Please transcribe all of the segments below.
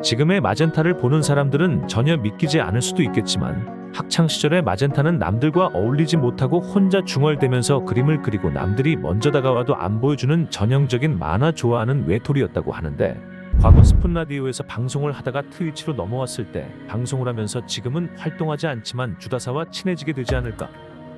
지금의 마젠타를 보는 사람들은 전혀 믿기지 않을 수도 있겠지만 학창시절의 마젠타는 남들과 어울리지 못하고 혼자 중얼대면서 그림을 그리고 남들이 먼저 다가와도 안 보여주는 전형적인 만화 좋아하는 외톨이였다고 하는데, 과거 스푼라디오에서 방송을 하다가 트위치로 넘어왔을 때 방송을 하면서 지금은 활동하지 않지만 주다사와 친해지게 되지 않을까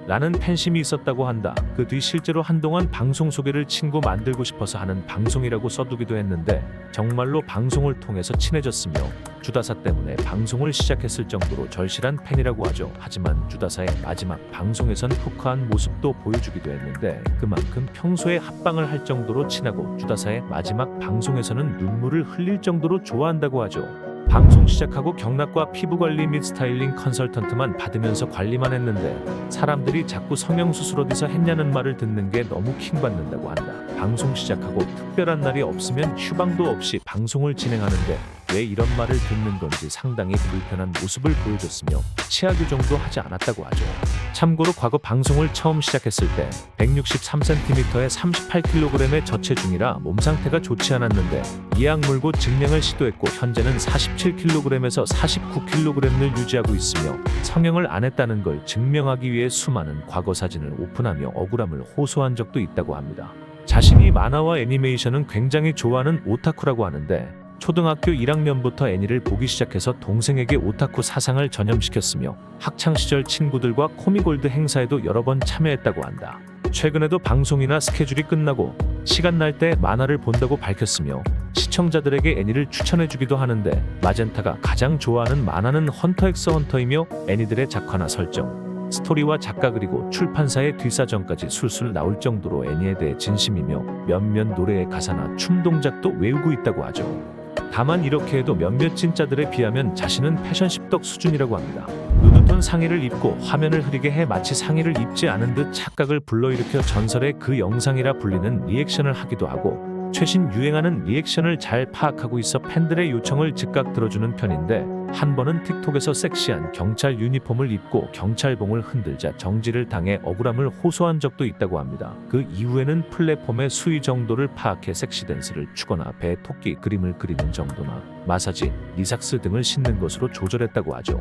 라는 팬심이 있었다고 한다. 그 뒤 실제로 한동안 방송 소개를 친구 만들고 싶어서 하는 방송이라고 써두기도 했는데 정말로 방송을 통해서 친해졌으며 주다사 때문에 방송을 시작했을 정도로 절실한 팬이라고 하죠. 하지만 주다사의 마지막 방송에선 푸크한 모습도 보여주기도 했는데 그만큼 평소에 합방을 할 정도로 친하고 주다사의 마지막 방송에서는 눈물을 흘릴 정도로 좋아한다고 하죠. 방송 시작하고 경락과 피부관리 및 스타일링 컨설턴트만 받으면서 관리만 했는데 사람들이 자꾸 성형수술 어디서 했냐는 말을 듣는 게 너무 킹받는다고 한다. 방송 시작하고 특별한 날이 없으면 휴방도 없이 방송을 진행하는데 왜 이런 말을 듣는 건지 상당히 불편한 모습을 보여줬으며 치아 교정도 하지 않았다고 하죠. 참고로 과거 방송을 처음 시작했을 때 163cm에 38kg의 저체중이라 몸 상태가 좋지 않았는데 이악 물고 증량을 시도했고 현재는 47kg에서 49kg을 유지하고 있으며 성형을 안 했다는 걸 증명하기 위해 수많은 과거 사진을 오픈하며 억울함을 호소한 적도 있다고 합니다. 자신이 만화와 애니메이션은 굉장히 좋아하는 오타쿠라고 하는데 초등학교 1학년부터 애니를 보기 시작해서 동생에게 오타쿠 사상을 전염시켰으며 학창시절 친구들과 코미골드 행사에도 여러 번 참여했다고 한다. 최근에도 방송이나 스케줄이 끝나고 시간 날 때 만화를 본다고 밝혔으며 시청자들에게 애니를 추천해주기도 하는데 마젠타가 가장 좋아하는 만화는 헌터 엑스 헌터이며 애니들의 작화나 설정, 스토리와 작가 그리고 출판사의 뒷사정까지 술술 나올 정도로 애니에 대해 진심이며 몇몇 노래의 가사나 춤 동작도 외우고 있다고 하죠. 다만 이렇게 해도 몇몇 찐짜들에 비하면 자신은 패션 십덕 수준이라고 합니다. 누드톤 상의를 입고 화면을 흐리게 해 마치 상의를 입지 않은 듯 착각을 불러일으켜 전설의 그 영상이라 불리는 리액션을 하기도 하고 최신 유행하는 리액션을 잘 파악하고 있어 팬들의 요청을 즉각 들어주는 편인데 한 번은 틱톡에서 섹시한 경찰 유니폼을 입고 경찰봉을 흔들자 정지를 당해 억울함을 호소한 적도 있다고 합니다. 그 이후에는 플랫폼의 수위 정도를 파악해 섹시 댄스를 추거나 배에 토끼 그림을 그리는 정도나 마사지, 리삭스 등을 신는 것으로 조절했다고 하죠.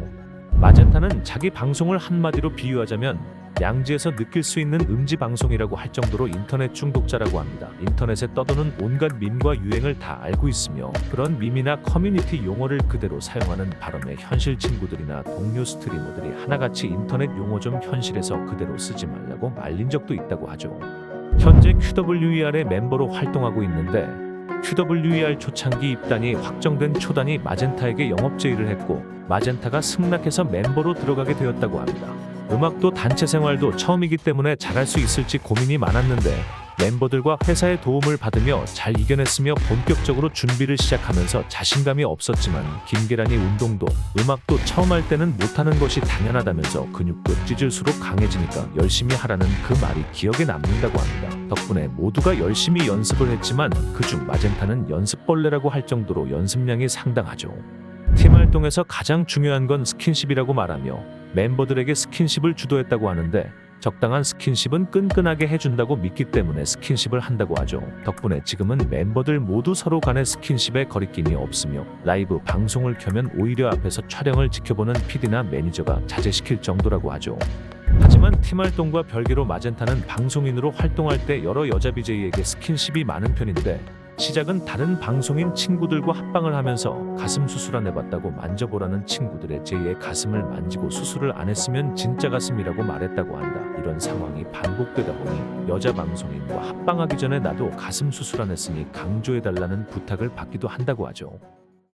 마젠타는 자기 방송을 한마디로 비유하자면 양지에서 느낄 수 있는 음지 방송이라고 할 정도로 인터넷 중독자라고 합니다. 인터넷에 떠도는 온갖 밈과 유행을 다 알고 있으며 그런 밈이나 커뮤니티 용어를 그대로 사용하는 바람에 현실 친구들이나 동료 스트리머들이 하나같이 인터넷 용어 좀 현실에서 그대로 쓰지 말라고 말린 적도 있다고 하죠. 현재 QWER의 멤버로 활동하고 있는데 QWER 초창기 입단이 확정된 초단이 마젠타에게 영업 제의를 했고 마젠타가 승낙해서 멤버로 들어가게 되었다고 합니다. 음악도 단체 생활도 처음이기 때문에 잘할 수 있을지 고민이 많았는데 멤버들과 회사의 도움을 받으며 잘 이겨냈으며 본격적으로 준비를 시작하면서 자신감이 없었지만 김계란이 운동도 음악도 처음 할 때는 못하는 것이 당연하다면서 근육도 찢을수록 강해지니까 열심히 하라는 그 말이 기억에 남는다고 합니다. 덕분에 모두가 열심히 연습을 했지만 그중 마젠타는 연습벌레라고 할 정도로 연습량이 상당하죠. 팀 활동에서 가장 중요한 건 스킨십이라고 말하며 멤버들에게 스킨십을 주도했다고 하는데 적당한 스킨십은 끈끈하게 해준다고 믿기 때문에 스킨십을 한다고 하죠. 덕분에 지금은 멤버들 모두 서로 간의 스킨십에 거리낌이 없으며 라이브 방송을 켜면 오히려 앞에서 촬영을 지켜보는 PD나 매니저가 자제시킬 정도라고 하죠. 하지만 팀 활동과 별개로 마젠타는 방송인으로 활동할 때 여러 여자 BJ에게 스킨십이 많은 편인데 시작은 다른 방송인 친구들과 합방을 하면서 가슴 수술 안 해봤다고 만져보라는 친구들의 제의에 가슴을 만지고 수술을 안 했으면 진짜 가슴이라고 말했다고 한다. 이런 상황이 반복되다 보니 여자 방송인과 합방하기 전에 나도 가슴 수술 안 했으니 강조해달라는 부탁을 받기도 한다고 하죠.